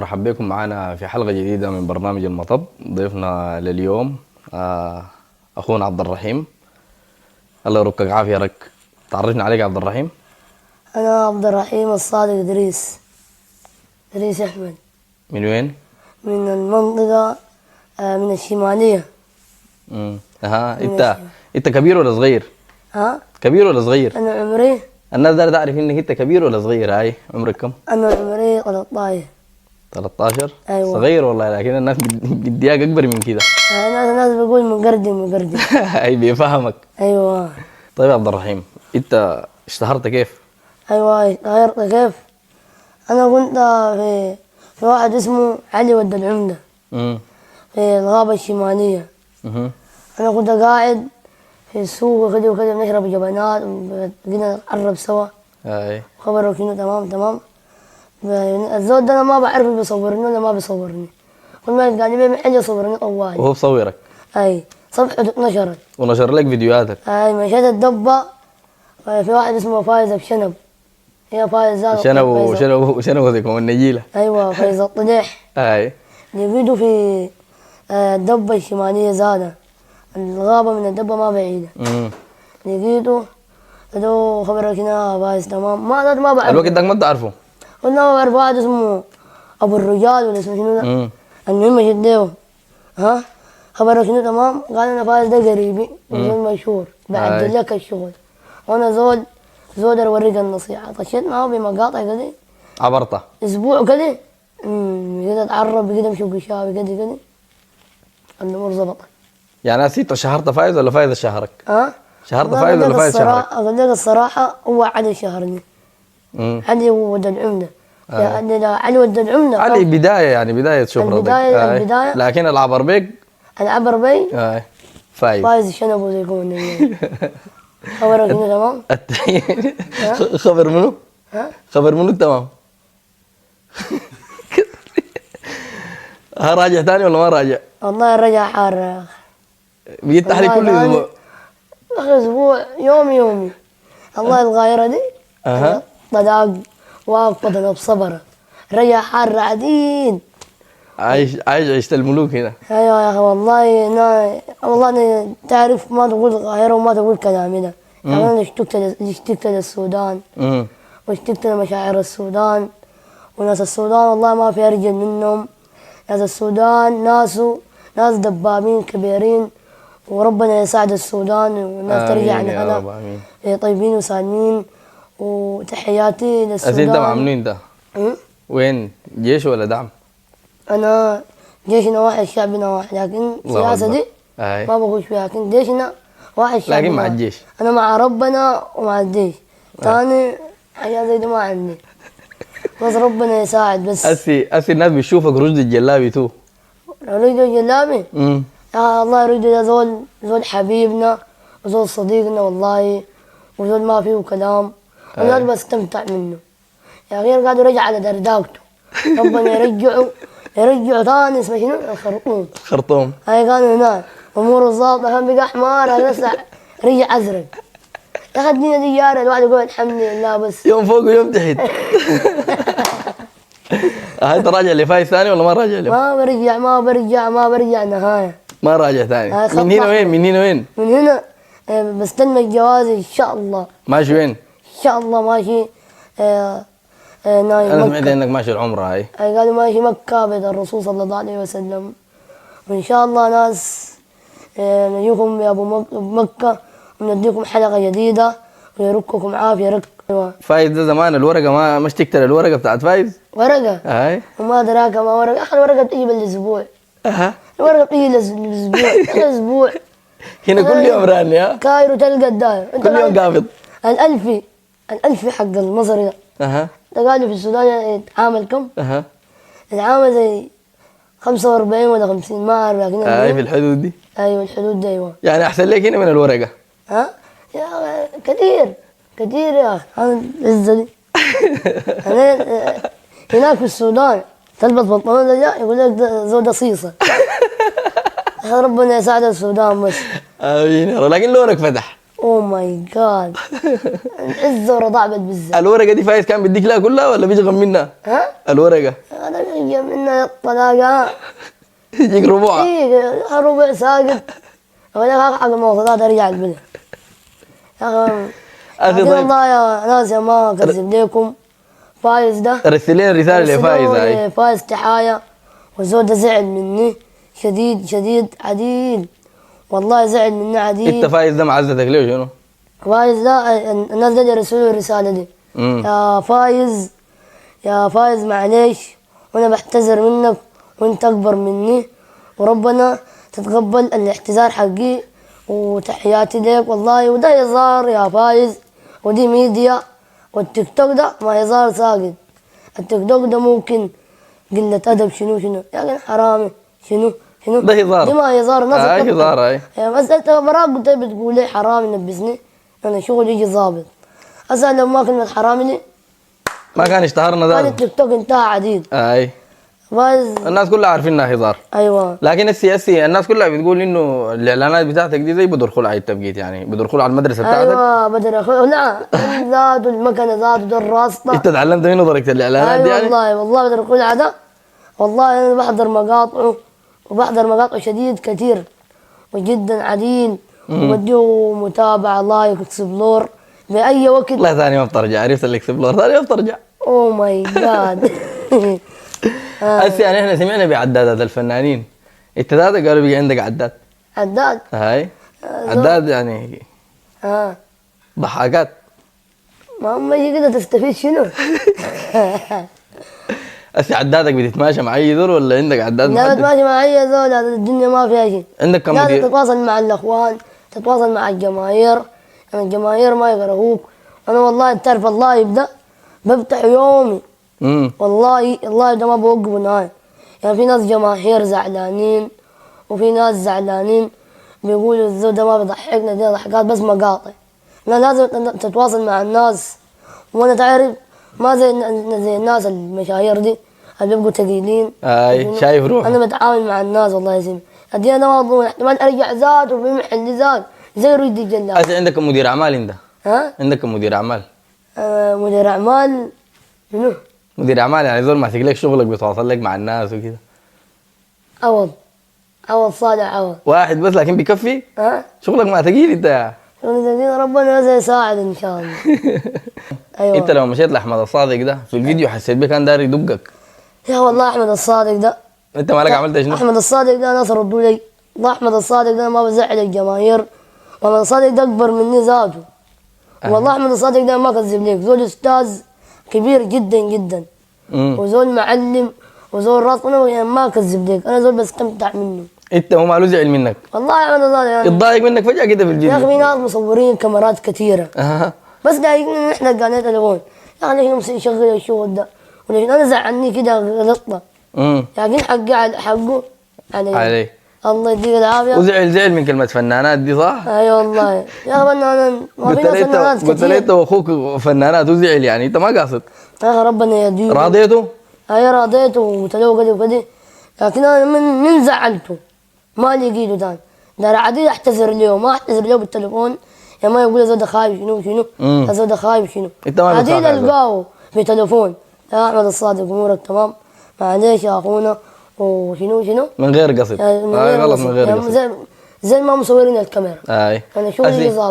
مرحب بكم معنا في حلقة جديدة من برنامج المطب. ضيفنا لليوم أخونا عبد الرحيم. الله يركك عافية رك. تعرفنا عليك يا عبد الرحيم. أنا عبد الرحيم الصادق إدريس أحمد. من وين؟ من المنطقة من الشمالية. أنت كبير ولا صغير؟ كبير ولا صغير؟ أنا عمري الناس دايرة تعرف إنك أنت كبير ولا صغير. هاي عمرك كم؟ أنا عمري 13. 13؟ أيوة. صغير والله، لكن الناس بدياك أكبر من كده. الناس بيقول مقردم. أي بيفهمك. أيوة. طيب يا عبد الرحيم، أنت اشتهرت كيف؟ أيوة اشتهرت كيف؟ أنا كنت في واحد اسمه علي ود العمدة في الغابة الشمالية. أنا كنت قاعد في السوق وكده بنشرب جبنات وبقينا نتعرف سوا. أي. خبره كأنه تمام. الزول ده أنا ما بعرف بيصورني ولا ما بيصورني. كل ما يلقاني بيه محل يصورني طوالي. وهو بصورك؟ أي صفحته اتنشرت. ونشر لك فيديوهاتك؟ أي مشيت الدبة في واحد اسمه فايز بشنب. هي فايز ذات شنو ذيكم النجيلة. أيوة فايز الطليح. أي. لقيته في الدبة الشمالية زادة. الغابة من الدبة ما بعيدة. لقيته ده خبرك هنا فايز تمام. ما بعرف. الوقت داك ما تعرفه؟ قلنا ما بعرف واحد اسمه أبو الرجال ولا اسمه شنو ده. المهم مشيت له. خبرك شنو تمام. قال أنا فايز ده قريبي وزول مشهور بعدل لك الشغل. وأنا زول أوريك النصيحة. طشيت معه بمقاطع كده. عبرته أسبوع كده. كده أتعرف كده أمشي وقشاوي كده. الأمور ظبطت. يعني أنت شهرت فايز ولا فايز شهرك؟ شهرت فايز ولا فايز شهرك؟ أقول لك الصراحة هو علي شهرني. علي ود العمدة. علي ود العمدة. علي بداية، يعني بداية شهرتك. البداية. لكن العبر بيك. العبر بي. فايز شنبو زي يكون. خبرك انه تمام؟ خبر منو؟ خبر منو تمام؟ راجع ثاني ولا ما راجع؟ والله الرجع حار. بيجي تحري كل اسبوع؟ اخر اسبوع يومي. الله الغايرة دي. طلاق واقف بصبرة. رجع حار عديد. عايش عيشة الملوك هنا. ايوه يا اخي والله انا تعرف ما تقول القاهرة وما تقول كلامي ده. يعني انا اشتقت للسودان. واشتقت لمشاعر السودان. وناس السودان والله ما في ارجل منهم. ناس السودان ناس دبابين كبيرين. وربنا يساعد السودان والناس ترجع لنا طيبين وسالمين. وتحياتي للسودان. انت مع منو انت؟ وين؟ جيش ولا دعم؟ أنا جيشنا واحد شعبنا واحد، لكن السياسة دي ما بخش فيها. لكن جيشنا واحد شعبنا. لكن مع الجيش. أنا مع ربنا ومع الجيش. تاني حاجة زي دي ما عندي. بس ربنا يساعد بس. أسي الناس بتشوفك رشدي الجلابي تو. رشدي الجلابي؟ يا الله رشدي ده زول حبيبنا وزول صديقنا والله. وزول ما فيه كلام. أنا بستمتع منه. يا غير قاعد يرجع على درداقته. ربنا يرجعوا ثاني اسمه شنو؟ الخرطوم. هاي كانوا هناك اموره ظابطه. هم بقى حمار هسه رجع ازرق. يا اخي الدنيا دي جاره الواحد يقول الحمد لله بس. يوم فوق ويوم تحت. هاي تراجع لفايز ثاني ولا ما راجع له؟ ما برجع نهايه. ما راجع ثاني. من هنا وين؟ من هنا بستنى الجواز ان شاء الله. ماشي وين؟ ان شاء الله ماشي أنا سمعت إنك ماشي العمرة هاي. قالوا ماشي مكة بيت الرسول صلى الله عليه وسلم. وإن شاء الله ناس نجيكم يا أبو مكة ونديكم حلقة جديدة ويرككم عافية فايز ده زمان الورقة ما اشتكت الورقة بتاعت فايز؟ ورقة؟ هاي. وما أدراك ما ورقة. أخي الورقة بتيجي بالأسبوع. الورقة بتيجي الأسبوع. هنا كل يوم راني. كايرو تلقى الداير. كل يوم قابض. الألفي حق المصري ده. تقالوا في السودان يتعامل كم؟ يتعامل زي 45 ولا 50 ما أعرف. لكن في الحدود دي؟ أيوة الحدود دي. أيوة يعني أحسن لك هنا من الورقة. يا كثير يا أخي. هذا العزة دي. أنا هناك في السودان تلبس بنطلون ده يقول لك زودة صيصة. ربنا يساعد السودان بس. آمين. لكن لونك فتح. اوه ماي جاد. عزة ورضاع بالبزة. الورقه دي فايز كان بيديك لها كلها ولا بيشغل منها؟ ها؟ الورقه انا بيجي منها الطلاقة. يجيك ربوعها. ايه ربع ساقط. ولا حق المواصلات ارجع البلد. يا اخي اخي طيب والله يا ناس يا ما اكذب لكم. فايز ده ارسل لنا رساله لفايز هاي. فايز تحايا. والزول ده زعل مني شديد شديد عديد. والله زعل مني عديد. انت فايز ده معزتك ليه شنو؟ فايز ده الناس ده يرسلوا الرسالة دي. يا فايز يا فايز معليش وانا بعتذر منك وانت اكبر مني وربنا تتقبل الاعتذار حقي وتحياتي لك والله. وده هزار يا فايز ودي ميديا والتيك توك ده ما هزار ساقط. التيك توك ده ممكن قلة أدب شنو شنو يا أخي حرامي شنو شنو ده هزار. دي ما هزار الناس هزار هاي. بس أنت براك قلت بتقول لي حرامي نبسني أنا شغل يجي ظابط. هسه لو ما كلمة حرامي دي ما كان اشتهرنا كان ذا. التيك توك انتهى عديد. اي فايز الناس كلها عارفين انها هزار. أيوه لكن السياسي الناس كلها بتقول انه الاعلانات بتاعتك دي زي بدر خلع التبقيت يعني بدر خلع المدرسه بتاعتك. أيوه بدر أخوي لا ذاته المكنة ذاته ده الراسطة. انت تعلمت منه طريقه الاعلانات دي أيوه يعني؟ والله بدر أخوي هذا والله أنا بحضر مقاطعه وبحضر مقاطعه شديد كثير وجدا عديد وبديه متابعة لايك اكسبلور بأي وقت. والله ثاني ما بترجع عرفت الاكسبلور ثاني ما بترجع. اوه ماي جاد. هسه يعني احنا سمعنا بعدادات الفنانين. انت ذاتك قالوا بيجي عندك عداد. عداد هاي عداد يعني ضحكات. ما هم يجي كده تستفيد شنو؟ هسه عدادك بتتماشى مع اي دور ولا عندك عداد لا محدد؟ ماشي مع اي زول هذا الدنيا ما فيها شيء. عندك كم لازم مدير؟ تتواصل مع الاخوان تتواصل مع الجماهير. يعني الجماهير ما يقرهوك. انا والله تعرف الله يبدا بفتح يومي والله الله ده ما بوقفوا نهاية. يعني في ناس جماهير زعلانين وفي ناس زعلانين بيقولوا الزول ده ما بيضحكنا دي ضحكات بس مقاطع. لا لازم تتواصل مع الناس. وانا تعرف ما زي الناس المشاهير دي اللي بيبقوا ثقيلين. اي شايف روح. انا بتعامل مع الناس والله يا زلمه. ادي انا مضمون احتمال ارجع زاد وفي محل زاد زي رشدي الجلال. هسه عندك مدير اعمال انت؟ ها؟ عندك مدير اعمال؟ مدير اعمال منو؟ مدير اعمال يعني زول ماسك لك شغلك بيتواصل لك مع الناس وكده. عوض صالح عوض. واحد بس لكن بيكفي؟ ها؟ شغلك ما ثقيل انت يا. ربنا بس يساعد ان شاء الله. ايوه انت لو مشيت لاحمد الصادق ده في الفيديو حسيت بيه كان داير يدقك. يا والله احمد الصادق ده انت مالك عملت شنو؟ احمد الصادق ده ناس ردوا لي. والله احمد الصادق ده ما بزعل الجماهير. واحمد الصادق ده اكبر مني ذاته. والله احمد الصادق ده ما كذب ليك زول استاذ كبير جدا جدا. وزول معلم وزول راس انا يعني ما كذب ليك انا زول بستمتع منه. انت هو ماله زعل منك؟ والله احمد الصادق يعني يتضايق منك فجأة كده في الفيديو. يا اخي في ناس مصورين كاميرات كثيرة. بس ضايقني نحن قاعدين تليفون. يا اخي ليش يشغل الشغل ده؟ وليش انا زعلني كده غلطنا. لكن حقي على حقه علي. الله يديك العافية. وزعل من كلمة فنانات دي صح؟ اي والله يا اخي فنانات ما في ناس فنانات كثير. قلت له انت واخوك فنانات وزعل يعني انت ما قاصد. يا اخي ربنا يهديه. راضيته؟ اي راضيته وقلت له كده وكده. لكن انا من زعلته ما لقيته ثاني. ده عادي اعتذر له ما اعتذر له بالتليفون. يا ما يقول زود خايف شنو زود خايف شنو. انت ما عادي القاه في تليفون. يا احمد الصادق امورك تمام معليش يا اخونا وشنو من غير قصد. يعني غلط من غير قصد. زي ما مصورين الكاميرا. اي انا شغلي ظابط.